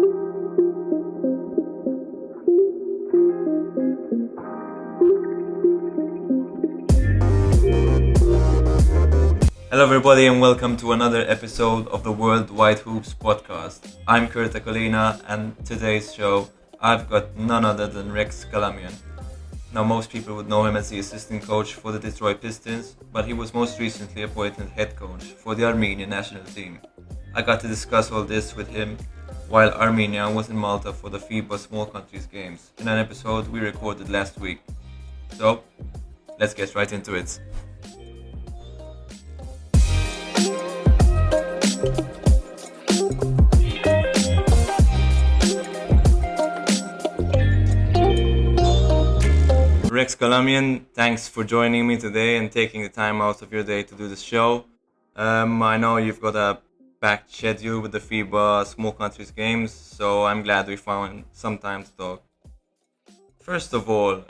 Hello everybody and welcome to another episode of the World Wide Hoops podcast. I'm Cade Cunningham and today's show I've got none other than Rex Kalamian. Now most people would know him as the assistant coach for the Detroit Pistons, but he was most recently appointed head coach for the Armenian national team. I got to discuss all this with him while Armenia was in Malta for the FIBA Small Countries Games in an episode we recorded last week. So, let's get right into it. Rex Kalamian, thanks for joining me today and taking the time out of your day to do this show. I know you've got a packed schedule with the FIBA Small Countries Games, so I'm glad we found some time to talk. First of all,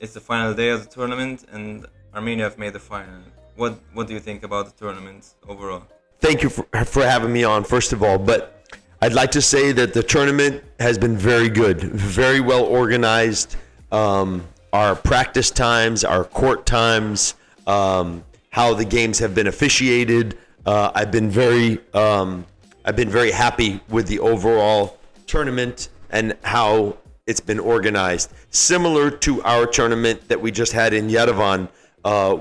it's the final day of the tournament and Armenia have made the final. What do you think about the tournament overall? Thank you for having me on, first of all, but I'd like to say that the tournament has been very good, very well organized. Our practice times, our court times, how the games have been officiated. I've been very happy with the overall tournament and how it's been organized. Similar to our tournament that we just had in Yerevan,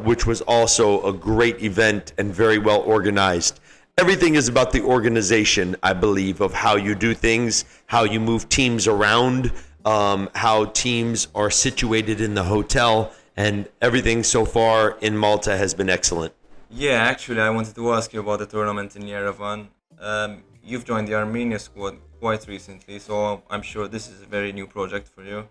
which was also a great event and very well organized. Everything is about the organization, I believe, of how you do things, how you move teams around, how teams are situated in the hotel, and everything so far in Malta has been excellent. Yeah, actually, I wanted to ask you about the tournament in Yerevan. You've joined the Armenia squad quite recently, so I'm sure this is a very new project for you.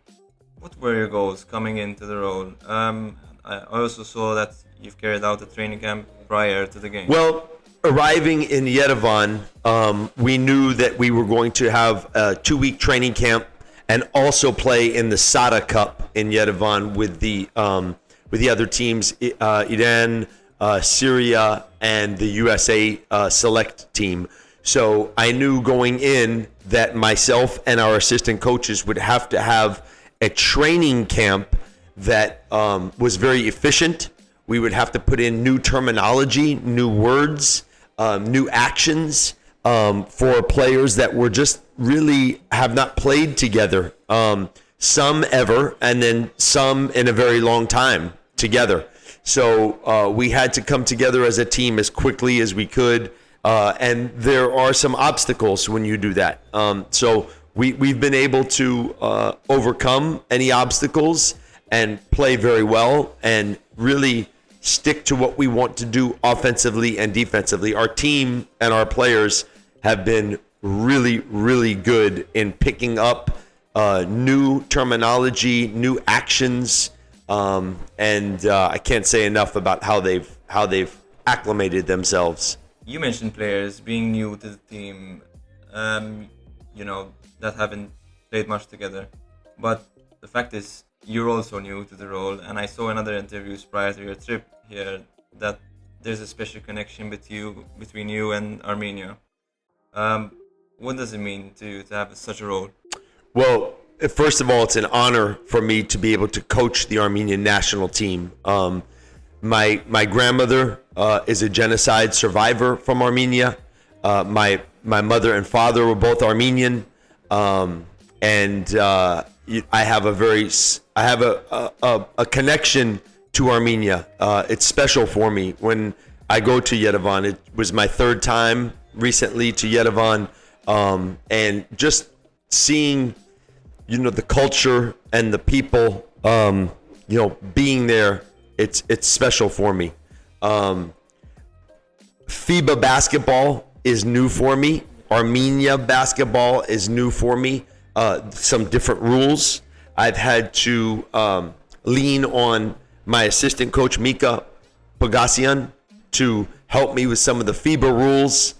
What were your goals coming into the role? I also saw that you've carried out a training camp prior to the game. Well, arriving in Yerevan, we knew that we were going to have a 2-week training camp and also play in the Sada Cup in Yerevan with the other teams, Iran, Syria, and the USA select team. So I knew going in that myself and our assistant coaches would have to have a training camp that was very efficient. We would have to put in new terminology, new words, new actions for players that were just really have not played together, some ever, and then some in a very long time together. So we had to come together as a team as quickly as we could, and there are some obstacles when you do that. So we've been able to overcome any obstacles and play very well and really stick to what we want to do offensively and defensively. Our team and our players have been really, really good in picking up new terminology, new actions, and I can't say enough about how they've acclimated themselves. You mentioned players being new to the team, that haven't played much together. But the fact is, you're also new to the role, and I saw in other interviews prior to your trip here that there's a special connection between you and Armenia. What does it mean to have such a role? Well, first of all, it's an honor for me to be able to coach the Armenian national team. My grandmother is a genocide survivor from Armenia. My mother and father were both Armenian, and I have a connection to Armenia. It's special for me when I go to Yerevan. It was my third time recently to Yerevan, and just seeing, the culture and the people, being there, it's special for me. FIBA basketball is new for me. Armenia basketball is new for me. Some different rules. I've had to lean on my assistant coach, Mika Pagassian, to help me with some of the FIBA rules,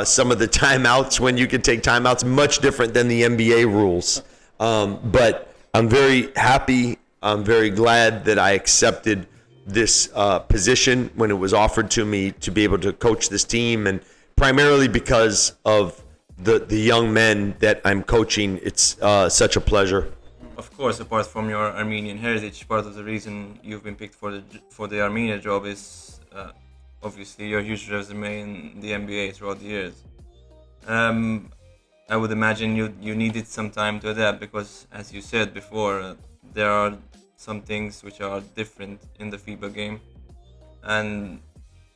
some of the timeouts, when you can take timeouts, much different than the NBA rules. But I'm very happy. I'm very glad that I accepted this position when it was offered to me to be able to coach this team, and primarily because of the young men that I'm coaching. It's such a pleasure. Of course, apart from your Armenian heritage, part of the reason you've been picked for the Armenia job is obviously your huge resume in the NBA throughout the years. I would imagine you needed some time to adapt because, as you said before, there are some things which are different in the FIBA game, and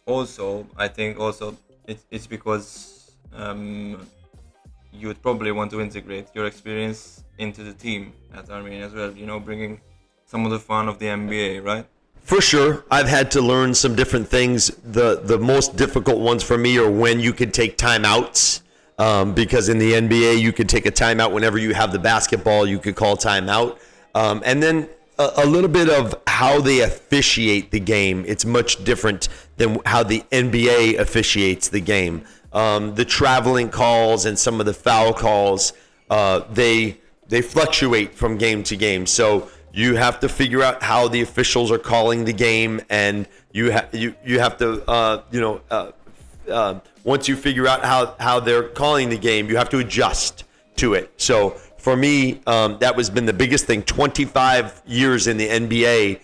also I think it's because you would probably want to integrate your experience into the team at Armenia as well. Bringing some of the fun of the NBA, right? For sure, I've had to learn some different things. The most difficult ones for me are when you can take timeouts. Because in the NBA, you could take a timeout whenever you have the basketball. You could call timeout, and then a little bit of how they officiate the game. It's much different than how the NBA officiates the game. The traveling calls and some of the foul calls, they fluctuate from game to game. So you have to figure out how the officials are calling the game, and you have to once you figure out how they're calling the game, you have to adjust to it. So for me, that has been the biggest thing. 25 years in the NBA,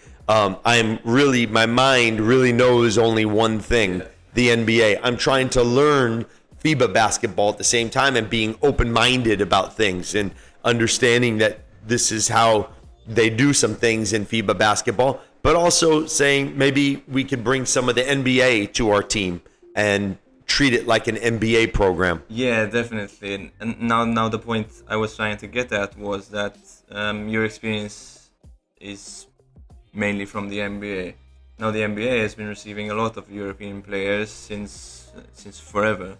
my mind really knows only one thing, the NBA. I'm trying to learn FIBA basketball at the same time and being open-minded about things and understanding that this is how they do some things in FIBA basketball, but also saying maybe we could bring some of the NBA to our team and treat it like an NBA program. Yeah, definitely. And now the point I was trying to get at was that your experience is mainly from the NBA. Now the NBA has been receiving a lot of European players since forever.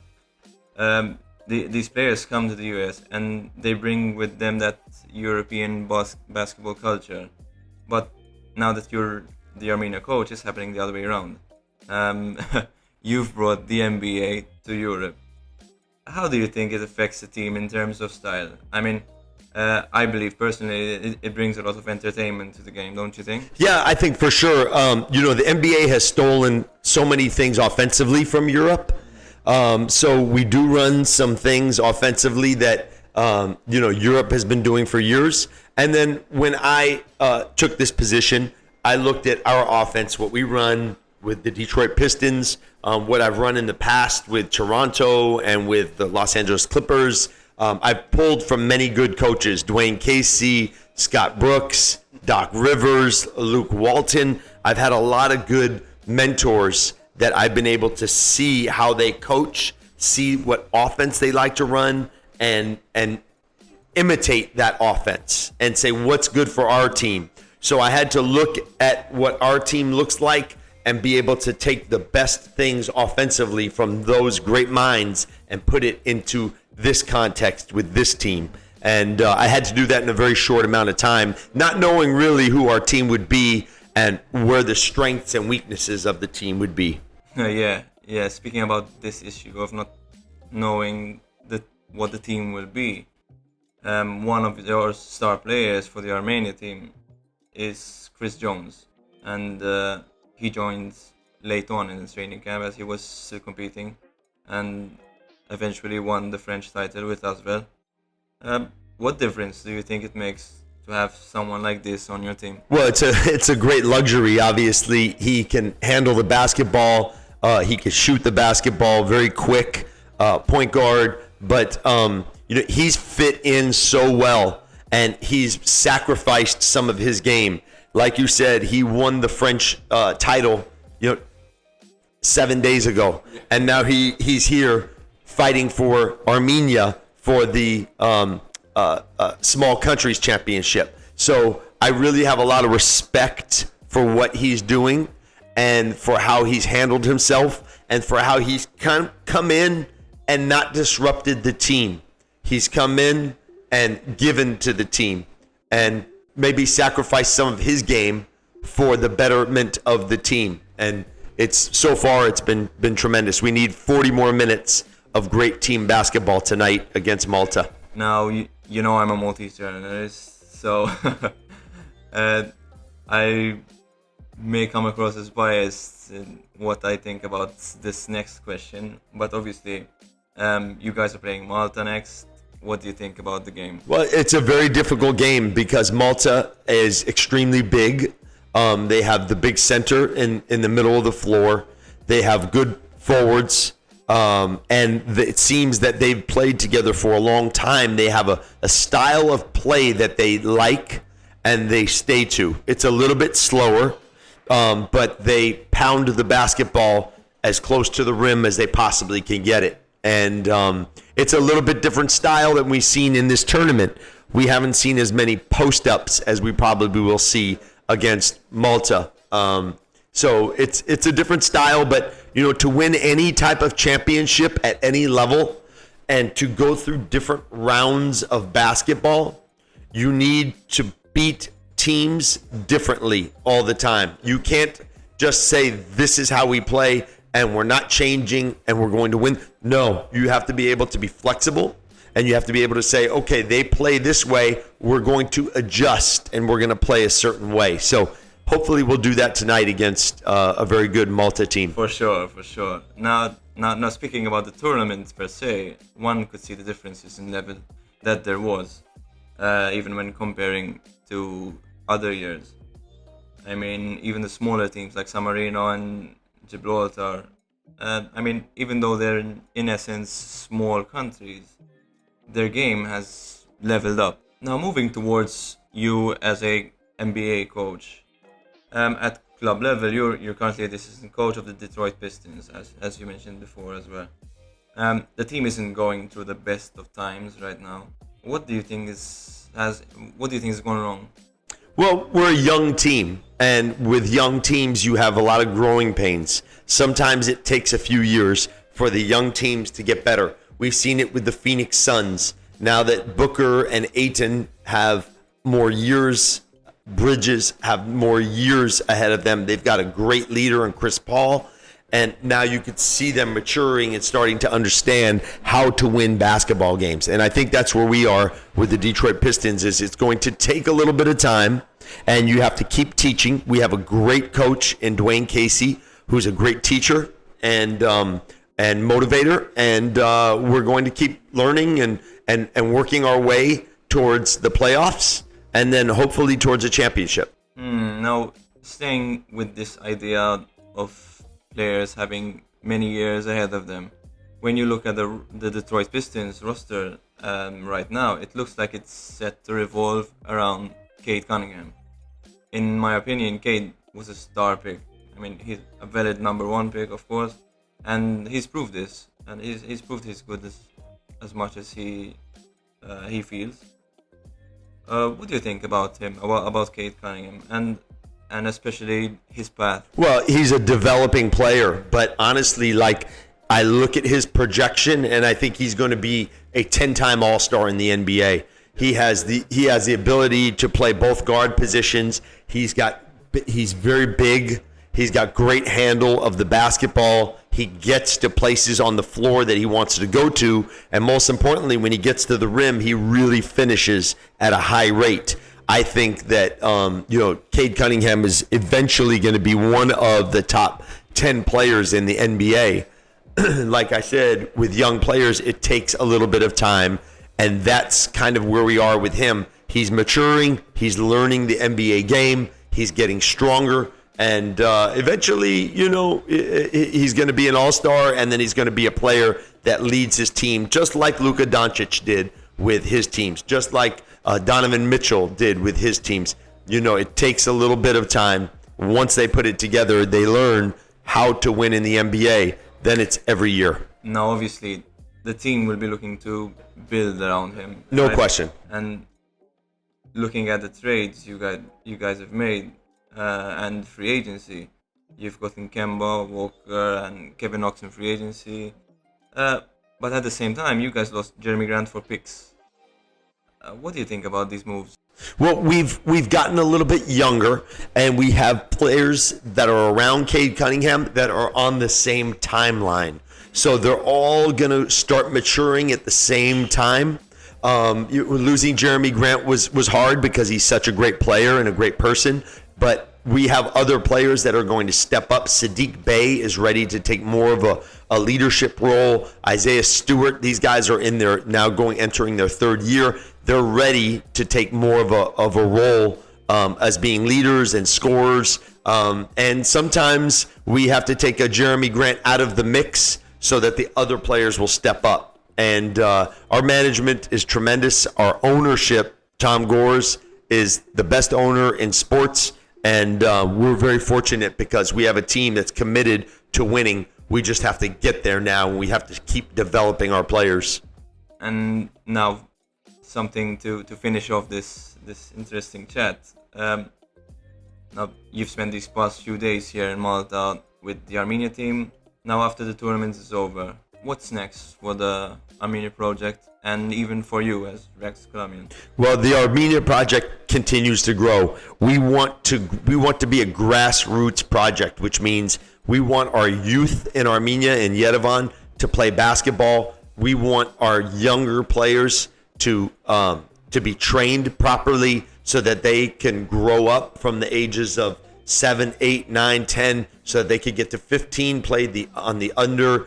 These players come to the US and they bring with them that European basketball culture. But now that you're the Armenia coach, it's happening the other way around. You've brought the NBA to Europe. How do you think it affects the team in terms of style? I mean, I believe personally it brings a lot of entertainment to the game, don't you think? Yeah, I think for sure. The NBA has stolen so many things offensively from Europe. So we do run some things offensively that, Europe has been doing for years. And then when I took this position, I looked at our offense, what we run with the Detroit Pistons, what I've run in the past with Toronto and with the Los Angeles Clippers. I've pulled from many good coaches, Dwayne Casey, Scott Brooks, Doc Rivers, Luke Walton. I've had a lot of good mentors that I've been able to see how they coach, see what offense they like to run, and imitate that offense and say what's good for our team. So I had to look at what our team looks like and be able to take the best things offensively from those great minds and put it into this context with this team. And I had to do that in a very short amount of time, not knowing really who our team would be and where the strengths and weaknesses of the team would be. Yeah. Speaking about this issue of not knowing what the team will be, one of your star players for the Armenia team is Chris Jones, and he joined late on in the training camp as he was still competing, and eventually won the French title with us. Well, what difference do you think it makes to have someone like this on your team? Well, it's a great luxury. Obviously, he can handle the basketball. He can shoot the basketball, very quick, point guard. But he's fit in so well, and he's sacrificed some of his game. Like you said, he won the French title, 7 days ago, and now he's here fighting for Armenia for the Small Countries Championship. So I really have a lot of respect for what he's doing and for how he's handled himself and for how he's come in and not disrupted the team. He's come in and given to the team and maybe sacrificed some of his game for the betterment of the team. And so far it's been tremendous. We need 40 more minutes of great team basketball tonight against Malta. Now, I'm a multi-journalist, so I may come across as biased in what I think about this next question, but obviously You guys are playing Malta next. What do you think about the game? Well, it's a very difficult game because Malta is extremely big. They have the big center in the middle of the floor. They have good forwards. It seems that they've played together for a long time. They have a style of play that they like and they stay to. It's a little bit slower, but they pound the basketball as close to the rim as they possibly can get it. And it's a little bit different style than we've seen in this tournament. We haven't seen as many post-ups as we probably will see against Malta. So it's a different style, but to win any type of championship at any level and to go through different rounds of basketball, you need to beat teams differently all the time. You can't just say this is how we play and we're not changing and we're going to win. No, you have to be able to be flexible and you have to be able to say, okay, they play this way, we're going to adjust and we're going to play a certain way. So hopefully we'll do that tonight against a very good Malta team. For sure. Now, speaking about the tournament per se, one could see the differences in level that there was, even when comparing to other years. I mean, even the smaller teams like San Marino and Gibraltar, even though they're in essence small countries, their game has leveled up. Now, moving towards you as a NBA coach. At club level, you're currently the assistant coach of the Detroit Pistons, as you mentioned before as well. The team isn't going through the best of times right now. What do you think is going wrong? Well, we're a young team, and with young teams, you have a lot of growing pains. Sometimes it takes a few years for the young teams to get better. We've seen it with the Phoenix Suns. Now that Booker and Ayton have more years, Bridges have more years ahead of them. They've got a great leader in Chris Paul, and now you could see them maturing and starting to understand how to win basketball games. And I think that's where we are with the Detroit Pistons. Is it's going to take a little bit of time, and you have to keep teaching. We have a great coach in Dwayne Casey, who's a great teacher and motivator, and we're going to keep learning and working our way towards the playoffs, and then hopefully towards a championship. Now, staying with this idea of players having many years ahead of them, when you look at the Detroit Pistons roster right now, it looks like it's set to revolve around Cade Cunningham. In my opinion, Cade was a star pick. I mean, he's a valid number one pick, of course, and he's proved this, and he's proved he's good as much as he feels. What do you think about him, about Cade Cunningham, and especially his path? Well, he's a developing player, but honestly, I look at his projection, and I think he's going to be a 10-time All-Star in the NBA. He has the ability to play both guard positions. He's very big. He's got great handle of the basketball. He gets to places on the floor that he wants to go to. And most importantly, when he gets to the rim, he really finishes at a high rate. I think that, Cade Cunningham is eventually going to be one of the top 10 players in the NBA. Like I said, with young players, it takes a little bit of time. And that's kind of where we are with him. He's maturing. He's learning the NBA game. He's getting stronger. And eventually, he's going to be an all-star, and then he's going to be a player that leads his team, just like Luka Doncic did with his teams, just like Donovan Mitchell did with his teams. It takes a little bit of time. Once they put it together, they learn how to win in the NBA. Then it's every year. Now, obviously, the team will be looking to build around him. No question. And looking at the trades you guys have made, and free agency, you've gotten Kemba Walker and Kevin Knox in free agency, but at the same time you guys lost Jeremy Grant for picks. What do you think about these moves? Well, we've gotten a little bit younger, and we have players that are around Cade Cunningham that are on the same timeline, so they're all going to start maturing at the same time. Losing Jeremy Grant was hard because he's such a great player and a great person. But we have other players that are going to step up. Sadiq Bey is ready to take more of a leadership role. Isaiah Stewart, these guys are entering their third year. They're ready to take more of a role as being leaders and scorers. And sometimes we have to take a Jeremy Grant out of the mix so that the other players will step up. And our management is tremendous. Our ownership, Tom Gores, is the best owner in sports. And we're very fortunate because we have a team that's committed to winning. We just have to get there now, and we have to keep developing our players. And now, something to finish off this interesting chat. Now, you've spent these past few days here in Malta with the Armenia team. Now, after the tournament is over, what's next for the Armenia project and even for you as Rex Kalamian? Well, the Armenia project continues to grow. We want to be a grassroots project, which means we want our youth in Armenia and Yerevan to play basketball. We want our younger players to be trained properly so that they can grow up from the ages of 7, 8, 9, 10, so that they could get to 15, play on the under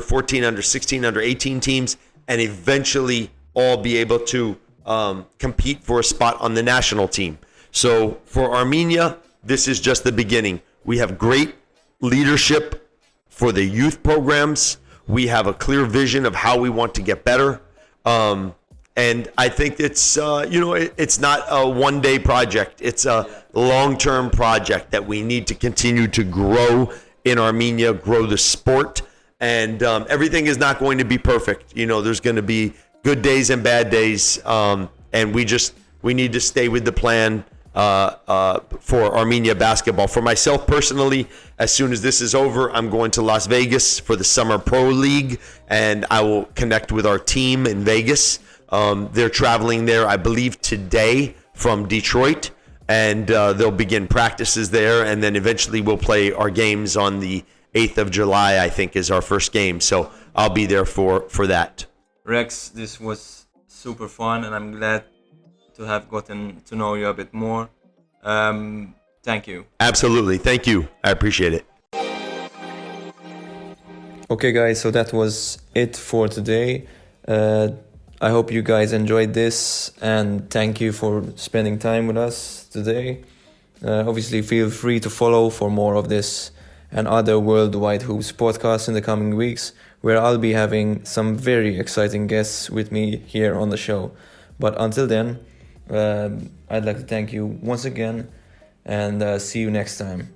14, under 16, under 18 teams, and eventually all be able to compete for a spot on the national team. So for Armenia, this is just the beginning. We have great leadership for the youth programs. We have a clear vision of how we want to get better. And I think it's not a one-day project. It's a long-term project that we need to continue to grow in Armenia, grow the sport. And everything is not going to be perfect. There's going to be good days and bad days. And we need to stay with the plan for Armenia basketball. For myself personally, as soon as this is over, I'm going to Las Vegas for the Summer Pro League, and I will connect with our team in Vegas. They're traveling there, I believe, today from Detroit, and they'll begin practices there, and then eventually we'll play our games on the 8th of July, I think, is our first game. So I'll be there for that. Rex, this was super fun, and I'm glad to have gotten to know you a bit more. Thank you. Absolutely. Thank you. I appreciate it. Okay, guys, so that was it for today. I hope you guys enjoyed this, and thank you for spending time with us today. Obviously, feel free to follow for more of this and other Worldwide Hoops podcasts in the coming weeks, where I'll be having some very exciting guests with me here on the show. But until then, I'd like to thank you once again, and see you next time.